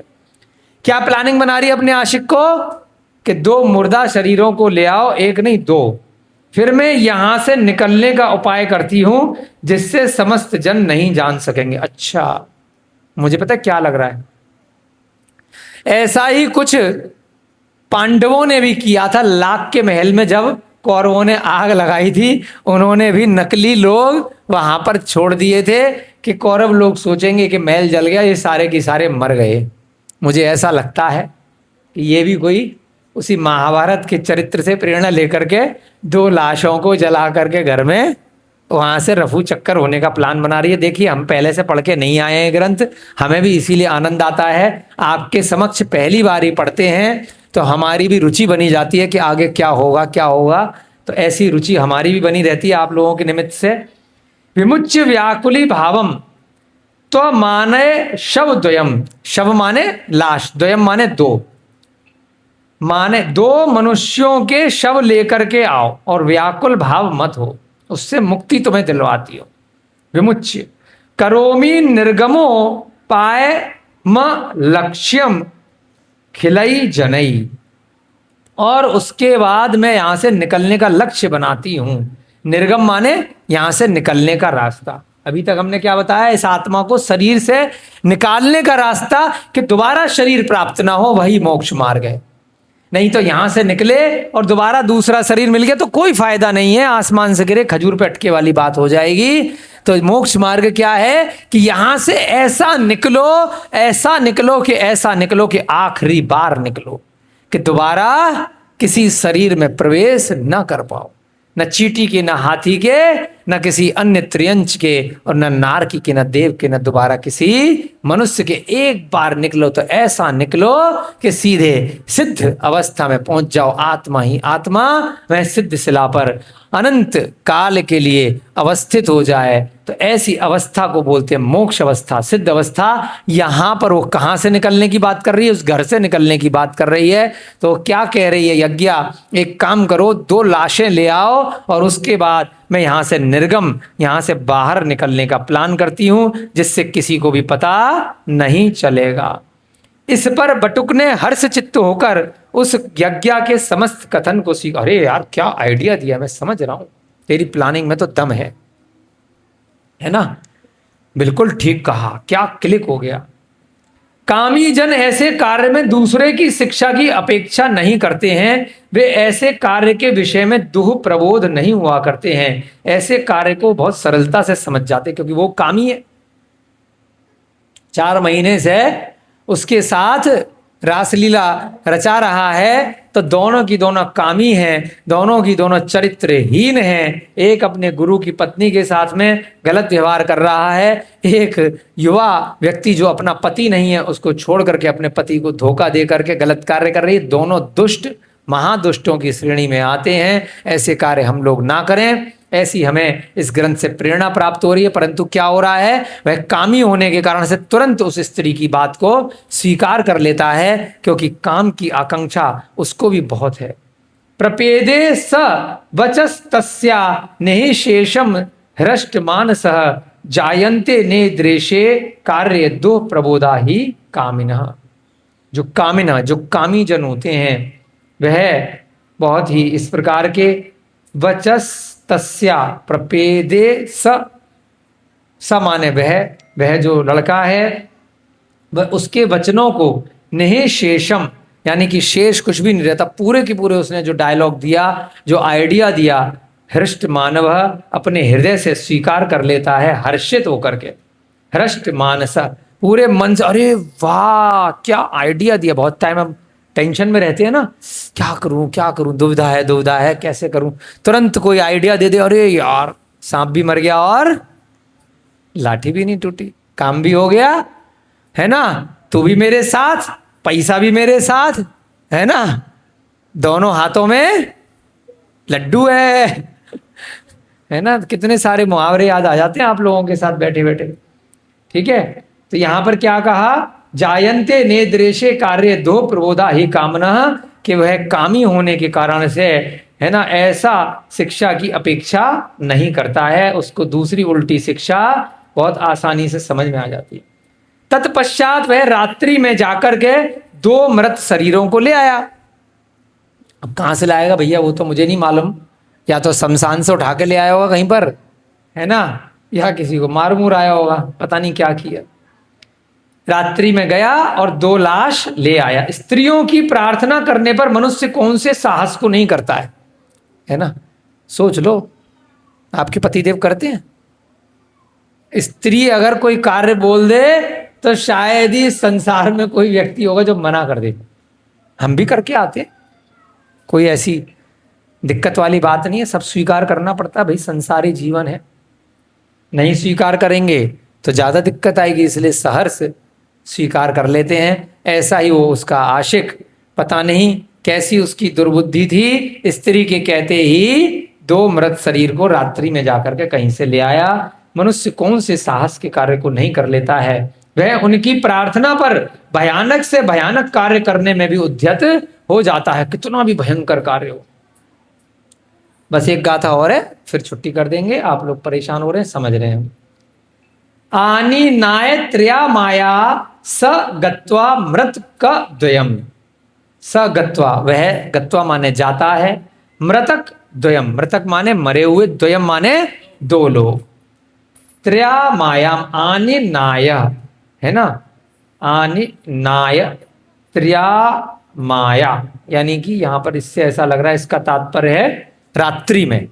क्या प्लानिंग बना रही है अपने आशिक को कि 2 मुर्दा शरीरों को ले आओ, 1 नहीं 2। फिर मैं यहां से निकलने का उपाय करती हूं जिससे समस्त जन नहीं जान सकेंगे। अच्छा, मुझे पता है क्या लग रहा है, ऐसा ही कुछ पांडवों ने भी किया था। लाख के महल में जब कौरवों ने आग लगाई थी, उन्होंने भी नकली लोग वहां पर छोड़ दिए थे कि कौरव लोग सोचेंगे कि महल जल गया, ये सारे के सारे मर गए। मुझे ऐसा लगता है कि ये भी कोई उसी महाभारत के चरित्र से प्रेरणा लेकर के 2 लाशों को जला करके घर में वहां से रफू चक्कर होने का प्लान बना रही है। देखिए, हम पहले से पढ़ के नहीं आए हैं ग्रंथ, हमें भी इसीलिए आनंद आता है। आपके समक्ष पहली बार ही पढ़ते हैं तो हमारी भी रुचि बनी जाती है कि आगे क्या होगा क्या होगा। तो ऐसी रुचि हमारी भी बनी रहती है आप लोगों के निमित्त से। विमुच्य व्याकुली भावम तो माने शव द्वयम। शव माने लाश, द्वयम माने 2, माने 2 मनुष्यों के शव लेकर के आओ और व्याकुल भाव मत हो, उससे मुक्ति तुम्हें दिलवाती हो। विमुच्य करोमि निर्गमो पाए म लक्ष्यम खिलई जनई। और उसके बाद मैं यहां से निकलने का लक्ष्य बनाती हूं। निर्गम माने यहां से निकलने का रास्ता। अभी तक हमने क्या बताया, इस आत्मा को शरीर से निकालने का रास्ता कि दोबारा शरीर प्राप्त ना हो, वही मोक्ष मार्ग है। नहीं तो यहां से निकले और दोबारा दूसरा शरीर मिल गया तो कोई फायदा नहीं है, आसमान से गिरे खजूर पे अटके वाली बात हो जाएगी। तो मोक्ष मार्ग क्या है कि यहां से ऐसा निकलो, ऐसा निकलो कि ऐसा निकलो कि आखिरी बार निकलो, कि दोबारा किसी शरीर में प्रवेश न कर पाओ, न चींटी के, न हाथी के, न किसी अन्य त्रियंच के, और न नारकी के, न देव के, न दोबारा किसी मनुष्य के। एक बार निकलो तो ऐसा निकलो कि सीधे सिद्ध अवस्था में पहुंच जाओ। आत्मा ही आत्मा वह सिद्ध शिला पर अनंत काल के लिए अवस्थित हो जाए। तो ऐसी अवस्था को बोलते हैं मोक्ष अवस्था, सिद्ध अवस्था। यहां पर वो कहां से निकलने की बात कर रही है? उस घर से निकलने की बात कर रही है। तो क्या कह रही है यज्ञा? एक काम करो, 2 लाशें ले आओ और उसके बाद मैं यहां से निर्गम, यहां से बाहर निकलने का प्लान करती हूं जिससे किसी को भी पता नहीं चलेगा। इस पर बटुक ने हर्ष चित्त होकर उस यज्ञा के समस्त कथन को सीखा। अरे यार, क्या आइडिया दिया, मैं समझ रहा हूं, तेरी प्लानिंग में तो दम है ना? बिल्कुल ठीक कहा, क्या क्लिक हो गया। कामी जन ऐसे कार्य में दूसरे की शिक्षा की अपेक्षा नहीं करते हैं। वे ऐसे कार्य के विषय में दुह प्रबोध नहीं हुआ करते हैं। ऐसे कार्य को बहुत सरलता से समझ जाते क्योंकि वो कामी है। 4 महीने से उसके साथ रासलीला रचा रहा है तो दोनों की दोनों कामी हैं, दोनों की दोनों चरित्रहीन हैं। एक अपने गुरु की पत्नी के साथ में गलत व्यवहार कर रहा है, एक युवा व्यक्ति जो अपना पति नहीं है उसको छोड़ करके अपने पति को धोखा दे करके गलत कार्य कर रही है। दोनों दुष्ट महादुष्टों की श्रेणी में आते हैं। ऐसे कार्य हम लोग ना करें, ऐसी हमें इस ग्रंथ से प्रेरणा प्राप्त हो रही है। परंतु क्या हो रहा है, वह कामी होने के कारण से तुरंत उस स्त्री की बात को स्वीकार कर लेता है क्योंकि काम की आकांक्षा उसको भी बहुत है। प्रपेदे स वचस तस्या नेहि शेषम हृष्ट मानसः जायन्ते ने दृशे कार्य दो प्रबोधा ही कामिनः। जो कामिना, जो कामी जन होते हैं वह बहुत ही इस प्रकार के वचस तस्या प्रपेदे स माने वह जो लड़का है वह उसके वचनों को नहीं शेषम यानी कि शेष कुछ भी नहीं रहता, पूरे के पूरे उसने जो डायलॉग दिया, जो आइडिया दिया, हृष्ट मानव अपने हृदय से स्वीकार कर लेता है, हर्षित होकर के। हृष्ट मानस पूरे मन से, अरे वाह क्या आइडिया दिया। बहुत टाइम हम टेंशन में रहते हैं ना, क्या करूं, दुविधा है कैसे करूं। तुरंत कोई आइडिया दे दे, अरे यार सांप भी मर गया और लाठी भी नहीं टूटी, काम भी हो गया, है ना। तू भी मेरे साथ, पैसा भी मेरे साथ, है ना, दोनों हाथों में लड्डू है ना। कितने सारे मुहावरे याद आ जाते हैं आप लोगों के साथ बैठे बैठे। ठीक है, तो यहां पर क्या कहा, जायन्ते नेद्रेशे कार्य दो प्रबोधा ही कामना, कि वह कामी होने के कारण से, है ना, ऐसा शिक्षा की अपेक्षा नहीं करता है, उसको दूसरी उल्टी शिक्षा बहुत आसानी से समझ में आ जाती है। तत्पश्चात वह रात्रि में जाकर के 2 मृत शरीरों को ले आया। अब कहां से लाएगा भैया, वो तो मुझे नहीं मालूम, या तो शमशान से उठा के ले आया होगा कहीं पर, है ना, या किसी को मार मूर आया होगा, पता नहीं क्या किया। रात्रि में गया और 2 लाश ले आया। स्त्रियों की प्रार्थना करने पर मनुष्य कौन से साहस को नहीं करता है ना। सोच लो, आपके पतिदेव करते हैं? स्त्री अगर कोई कार्य बोल दे तो शायद ही संसार में कोई व्यक्ति होगा जो मना कर दे। हम भी करके आते हैं, कोई ऐसी दिक्कत वाली बात नहीं है, सब स्वीकार करना पड़ता है भाई, संसारी जीवन है। नहीं स्वीकार करेंगे तो ज्यादा दिक्कत आएगी, इसलिए सहर्ष स्वीकार कर लेते हैं। ऐसा ही वो उसका आशिक, पता नहीं कैसी उसकी दुर्बुद्धि थी, स्त्री के कहते ही 2 मृत शरीर को रात्रि में जाकर के कहीं से ले आया। मनुष्य कौन से साहस के कार्य को नहीं कर लेता है, वह उनकी प्रार्थना पर भयानक से भयानक कार्य करने में भी उद्यत हो जाता है, कितना भी भयंकर कार्य हो। बस एक गाथा और है, फिर छुट्टी कर देंगे, आप लोग परेशान हो रहे हैं, समझ रहे हैं। आनी नाय त्र्या माया स गत्वा मृत का द्वयम। स गत्वा, वह गत्वा माने जाता है, मृतक द्वयम, मृतक माने मरे हुए, द्वयम माने 2 लोग। त्र्या मायाम, आनी नाय, है ना, आनी नाय त्र्या माया, यानी कि यहां पर इससे ऐसा लग रहा है इसका तात्पर्य है रात्रि में,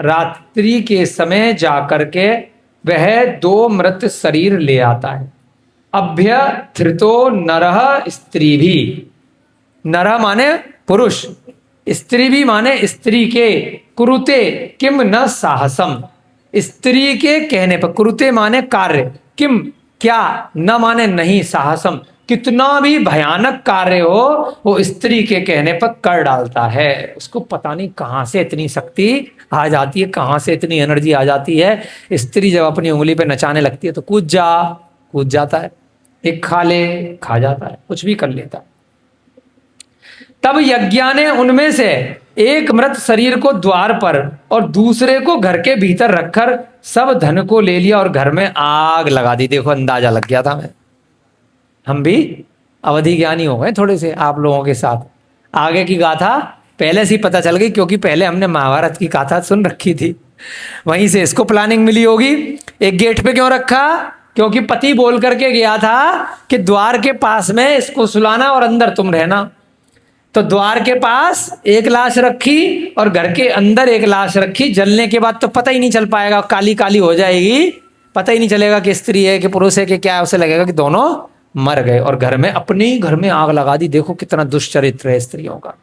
रात्रि के समय जाकर के वह 2 मृत शरीर ले आता है। अभ्यथृतो नरः स्त्री भी, नरः माने पुरुष, स्त्री भी माने स्त्री के, कुरुते किम न साहसम, स्त्री के कहने पर, कुरुते माने कार्य, किम क्या, न माने नहीं, साहसम कितना भी भयानक कार्य हो वो स्त्री के कहने पर कर डालता है। उसको पता नहीं कहां से इतनी शक्ति आ जाती है, कहां से इतनी एनर्जी आ जाती है। स्त्री जब अपनी उंगली पे नचाने लगती है तो कूद जाता है, एक खा ले खा जाता है, कुछ भी कर लेता है। तब यज्ञ ने उनमें से एक मृत शरीर को द्वार पर और दूसरे को घर के भीतर रखकर सब धन को ले लिया और घर में आग लगा दी। देखो अंदाजा लग गया था मैं, हम भी अवधि ज्ञानी हो गए थोड़े से आप लोगों के साथ। आगे की गाथा पहले से ही पता चल गई, क्योंकि पहले हमने महाभारत की गाथा सुन रखी थी, वहीं से इसको प्लानिंग मिली होगी। एक गेट पे क्यों रखा, क्योंकि पति बोल करके गया था कि द्वार के पास में इसको सुलाना और अंदर तुम रहना। तो द्वार के पास एक लाश रखी और घर के अंदर एक लाश रखी। जलने के बाद तो पता ही नहीं चल पाएगा, काली काली हो जाएगी, पता ही नहीं चलेगा कि स्त्री है कि पुरुष है कि क्या है, उसे लगेगा कि दोनों मर गए। और घर में, अपने ही घर में आग लगा दी। देखो कितना दुष्चरित्र है स्त्रियों का।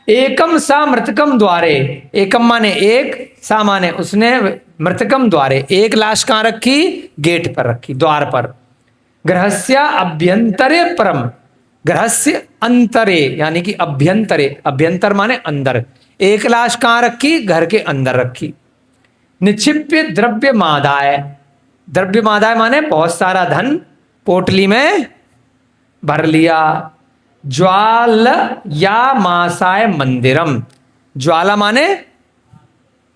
एकम सा मृतकम द्वारे, एकम माने एक, सा माने उसने, मृतकम द्वारे, एक लाश कहां रखी, गेट पर रखी, द्वार पर। गृहस्य अभ्यंतरे परम, गृहस्य अंतरे यानी कि अभ्यंतरे, अभ्यंतर माने अंदर, एक लाश कहां रखी, घर के अंदर रखी। निक्षिप्य द्रव्य मादाय, द्रव्य मादाय माने बहुत सारा धन पोटली में भर लिया। ज्वाल या मासाय मंदिरम, ज्वाला माने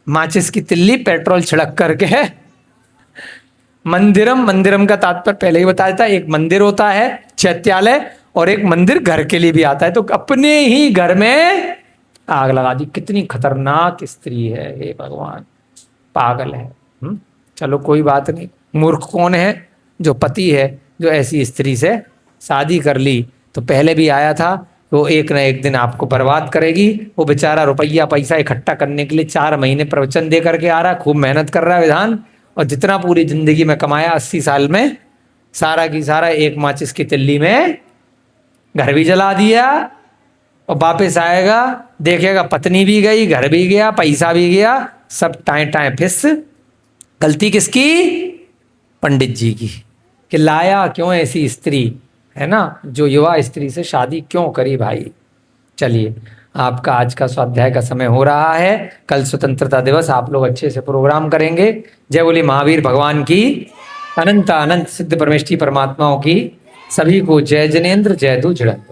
माचिस की तिल्ली, पेट्रोल छिड़क करके। मंदिरम, मंदिरम का तात्पर्य पहले ही बताया था, एक मंदिर होता है चैत्यालय, और एक मंदिर घर के लिए भी आता है। तो अपने ही घर में आग लगा दी। कितनी खतरनाक स्त्री है, हे भगवान, पागल है। चलो कोई बात नहीं, मूर्ख कौन है, जो पति है जो ऐसी स्त्री से शादी कर ली। तो पहले भी आया था, वो एक ना एक दिन आपको बर्बाद करेगी। वो बेचारा रुपया पैसा इकट्ठा करने के लिए 4 महीने प्रवचन दे करके आ रहा, खूब मेहनत कर रहा है विधान, और जितना पूरी जिंदगी में कमाया 80 साल में, सारा की सारा एक माचिस की तिल्ली में घर भी जला दिया। और वापस आएगा, देखेगा पत्नी भी गई, घर भी गया, पैसा भी गया, सब टाए टाए फिस। गलती किसकी, पंडित जी की। कि लाया क्यों ऐसी स्त्री, है ना, जो युवा स्त्री से शादी क्यों करी भाई। चलिए, आपका आज का स्वाध्याय का समय हो रहा है। कल स्वतंत्रता दिवस, आप लोग अच्छे से प्रोग्राम करेंगे। जय बोले महावीर भगवान की, अनंत अनंत सिद्ध परमेष्ठी परमात्माओं की। सभी को जय जनेन्द्र, जय दू झड़प।